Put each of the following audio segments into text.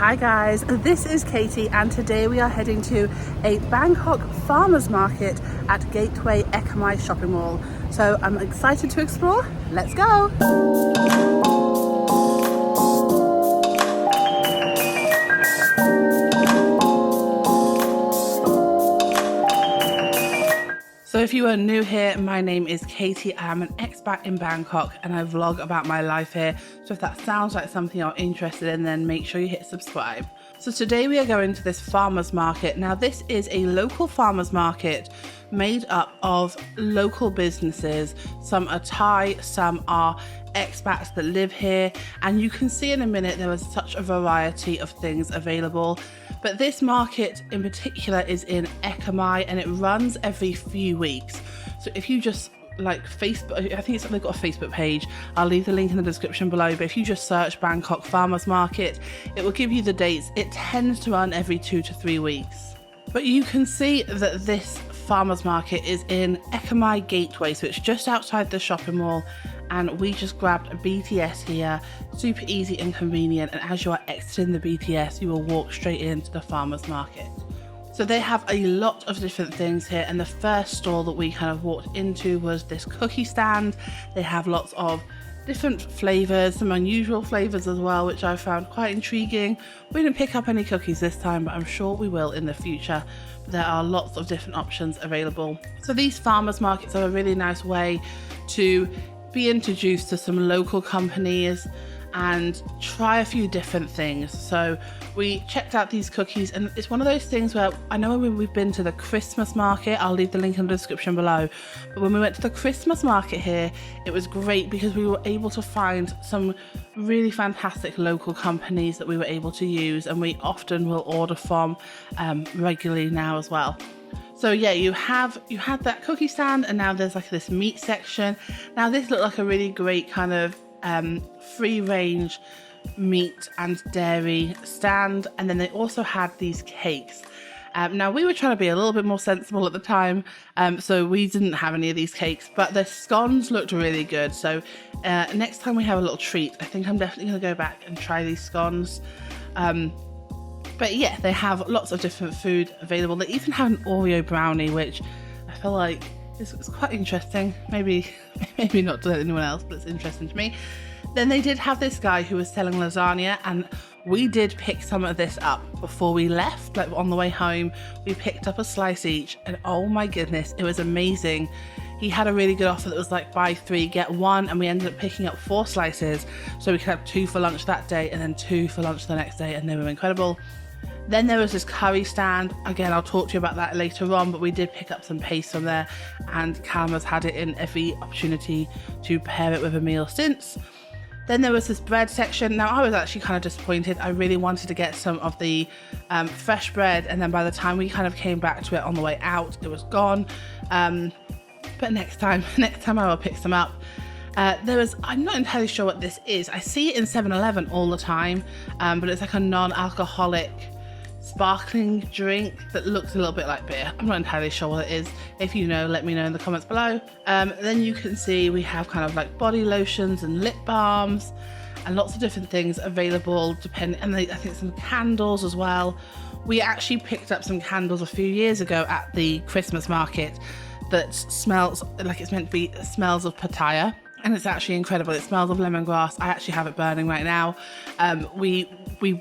Hi guys, this is Katie and today we are heading to a Bangkok farmers market at Gateway Ekamai shopping mall. So I'm excited to explore. Let's go! So if you are new here, my name is Katie. I'm an expat in Bangkok and I vlog about my life here. So if that sounds like something you're interested in, then make sure you hit subscribe. So today we are going to this farmers market. Now this is a local farmers market made up of local businesses. Some are Thai, some are expats that live here. And you can see in a minute there is such a variety of things available. But this market in particular is in Ekkamai and it runs every few weeks. So if you just like Facebook, I think they've got a Facebook page. I'll leave the link in the description below. But if you just search Bangkok Farmers Market, it will give you the dates. It tends to run every 2 to 3 weeks. But you can see that this farmers market is in Ekkamai Gateway. So it's just outside the shopping mall. And we just grabbed a BTS here, super easy and convenient. And as you are exiting the BTS, you will walk straight into the farmers market. So they have a lot of different things here. And the first store that we kind of walked into was this cookie stand. They have lots of different flavors, some unusual flavors as well, which I found quite intriguing. We didn't pick up any cookies this time, but I'm sure we will in the future. But there are lots of different options available. So these farmers markets are a really nice way to be introduced to some local companies and try a few different things. So we checked out these cookies and it's one of those things where I know when we've been to the Christmas market, I'll leave the link in the description below, but when we went to the Christmas market here, it was great because we were able to find some really fantastic local companies that we were able to use, and we often will order from regularly now as well. So yeah, you had that cookie stand and now there's like this meat section. Now this looked like a really great kind of free range meat and dairy stand. And then they also had these cakes. Now we were trying to be a little bit more sensible at the time. So we didn't have any of these cakes, but the scones looked really good. So next time we have a little treat, I think I'm definitely going to go back and try these scones. But yeah, they have lots of different food available. They even have an Oreo brownie, which I feel like is quite interesting. Maybe not to anyone else, but it's interesting to me. Then they did have this guy who was selling lasagna, and we did pick some of this up before we left. Like on the way home, we picked up a slice each, and oh my goodness, it was amazing. He had a really good offer that was like buy 3 get 1, and we ended up picking up 4 slices, so we could have 2 for lunch that day and then 2 for lunch the next day, and they were incredible. Then there was this curry stand. Again, I'll talk to you about that later on, but we did pick up some paste from there, and Callum has had it in every opportunity to pair it with a meal since. Then there was this bread section. Now I was actually kind of disappointed. I really wanted to get some of the fresh bread, and then by the time we kind of came back to it on the way out, it was gone. But next time I will pick some up. I'm not entirely sure what this is. I see it in 7-Eleven all the time, but it's like a non-alcoholic sparkling drink that looks a little bit like beer. I'm not entirely sure what it is. If you know, let me know in the comments below. Then you can see we have kind of like body lotions and lip balms and lots of different things available, and I think some candles as well. We actually picked up some candles a few years ago at the Christmas market that smells like it's meant to be smells of Pattaya. And it's actually incredible. It smells of lemongrass. I actually have it burning right now. We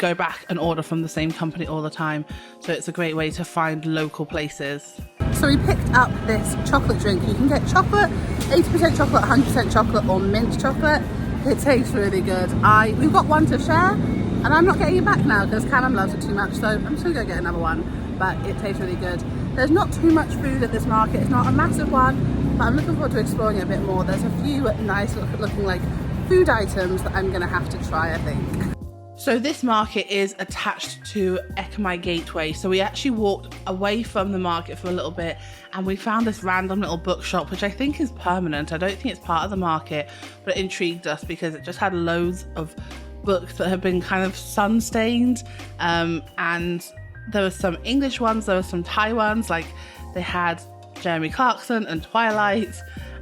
go back and order from the same company all the time. So it's a great way to find local places. So we picked up this chocolate drink. You can get chocolate, 80% chocolate, 100% chocolate, or mint chocolate. It tastes really good. We've got one to share, and I'm not getting it back now because Callum loves it too much. So I'm still going to get another one, but it tastes really good. There's not too much food at this market. It's not a massive one, but I'm looking forward to exploring it a bit more. There's a few nice looking like food items that I'm gonna have to try, I think. So this market is attached to Ekkamai Gateway. So we actually walked away from the market for a little bit and we found this random little bookshop, which I think is permanent. I don't think it's part of the market, but it intrigued us because it just had loads of books that have been kind of sun stained. And there were some English ones, there were some Thai ones, like they had Jeremy Clarkson and Twilight.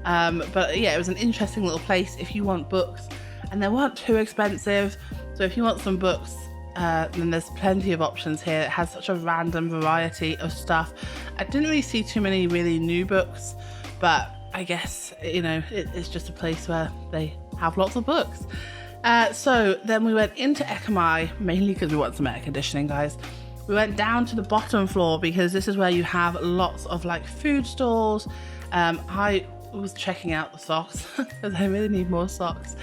But yeah, it was an interesting little place if you want books, and they weren't too expensive. So if you want some books and there's plenty of options here. It has such a random variety of stuff. I didn't really see too many really new books, but I guess, you know, it's just a place where they have lots of books. So then we went into Ekkamai, mainly because we want some air conditioning, guys. We went down to the bottom floor because this is where you have lots of like food stalls. I was checking out the socks because I really need more socks.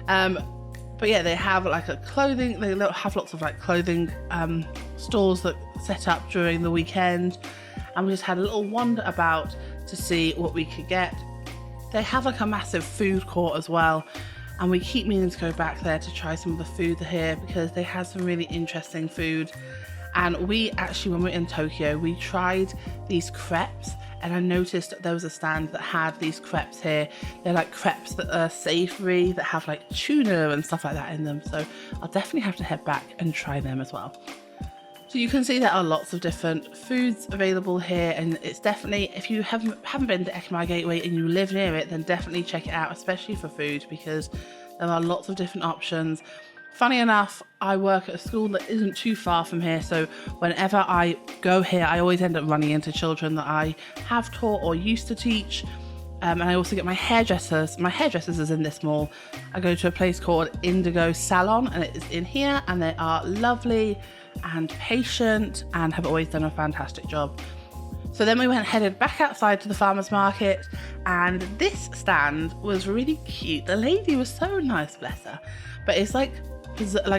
But yeah, they have like they have lots of like clothing stores that set up during the weekend, and we just had a little wander about to see what we could get. They have like a massive food court as well, and we keep meaning to go back there to try some of the food here because they have some really interesting food. And we actually, when we were in Tokyo, we tried these crepes, and I noticed that there was a stand that had these crepes here. They're like crepes that are savoury, that have like tuna and stuff like that in them. So I'll definitely have to head back and try them as well. So you can see there are lots of different foods available here, and it's definitely, if you haven't been to Ekkamai Gateway and you live near it, then definitely check it out, especially for food, because there are lots of different options. Funny enough, I work at a school that isn't too far from here, so whenever I go here, I always end up running into children that I have taught or used to teach. And I also get my hairdressers. My hairdressers is in this mall. I go to a place called Indigo Salon, and it is in here, and they are lovely and patient and have always done a fantastic job. So then we headed back outside to the farmer's market, and this stand was really cute. The lady was so nice, bless her. But it's like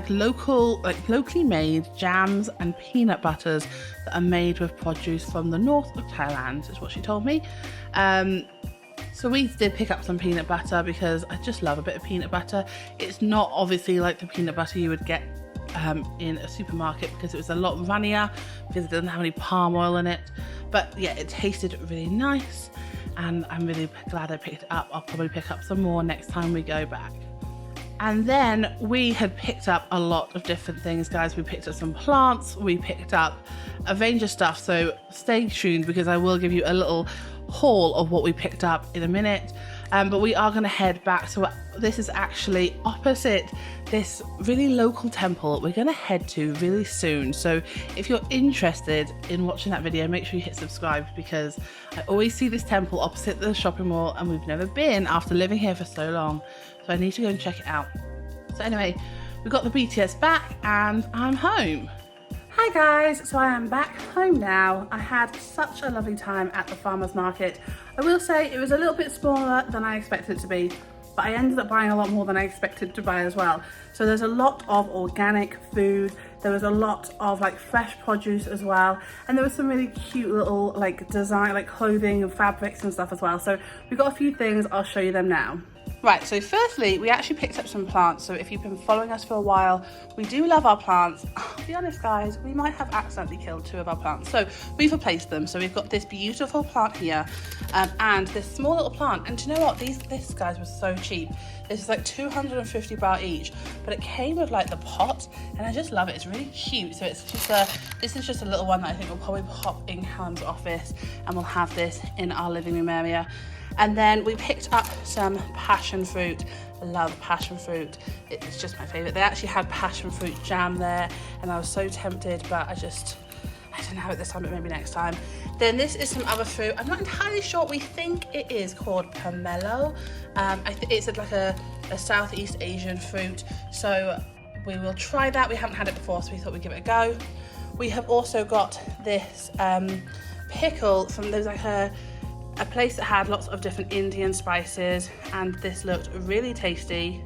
locally made jams and peanut butters that are made with produce from the north of Thailand, is what she told me. So we did pick up some peanut butter because I just love a bit of peanut butter. It's not obviously like the peanut butter you would get in a supermarket, because it was a lot runnier, because it doesn't have any palm oil in it. But yeah, it tasted really nice, and I'm really glad I picked it up. I'll probably pick up some more next time we go back. And then we had picked up a lot of different things, guys. We picked up some plants, we picked up a range of stuff, so stay tuned because I will give you a little haul of what we picked up in a minute. But we are going to head back. So this is actually opposite this really local temple we're going to head to really soon. So if you're interested in watching that video, make sure you hit subscribe, because I always see this temple opposite the shopping mall and we've never been after living here for so long. So I need to go and check it out. So anyway, we got the BTS back and I'm home. Hi guys, so I am back home now. I had such a lovely time at the farmer's market. I will say it was a little bit smaller than I expected it to be, but I ended up buying a lot more than I expected to buy as well. So there's a lot of organic food, there was a lot of like fresh produce as well, and there was some really cute little like design, like clothing and fabrics and stuff as well. So we've got a few things, I'll show you them now. Right, so firstly, we actually picked up some plants. So if you've been following us for a while, we do love our plants. I'll be honest, guys, we might have accidentally killed 2 of our plants. So we've replaced them. So we've got this beautiful plant here and this small little plant. And do you know what? This, guys, was so cheap. This is like 250 baht each, but it came with like the pot, and I just love it. It's really cute. So it's just this is just a little one that I think will probably pop in Callum's office, and we'll have this in our living room area. And then we picked up some passion fruit. I love passion fruit. It's just my favourite. They actually had passion fruit jam there, and I was so tempted, but I didn't have it this time, but maybe next time. Then this is some other fruit. I'm not entirely sure. We think it is called pomelo. It's like a Southeast Asian fruit. So we will try that. We haven't had it before, so we thought we'd give it a go. We have also got this pickle from, there's like a place that had lots of different Indian spices, and this looked really tasty.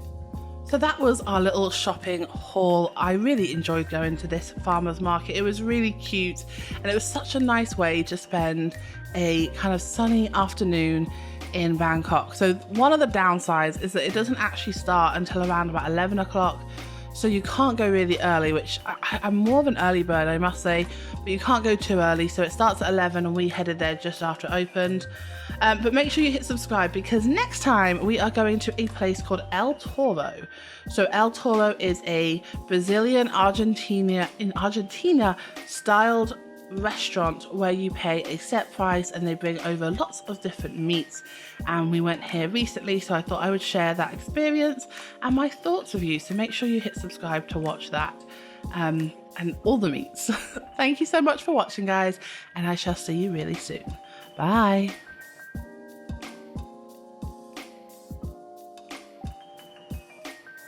So that was our little shopping haul. I really enjoyed going to this farmer's market. It was really cute, and it was such a nice way to spend a kind of sunny afternoon in Bangkok. So one of the downsides is that it doesn't actually start until around about 11 o'clock. So you can't go really early, which I'm more of an early bird, I must say, but you can't go too early. So it starts at 11 and we headed there just after it opened. But make sure you hit subscribe, because next time we are going to a place called El Toro. So El Toro is a Brazilian Argentina styled restaurant where you pay a set price and they bring over lots of different meats. And we went here recently, so I thought I would share that experience and my thoughts with you. So make sure you hit subscribe to watch that. and all the meats. Thank you so much for watching, guys, and I shall see you really soon. Bye.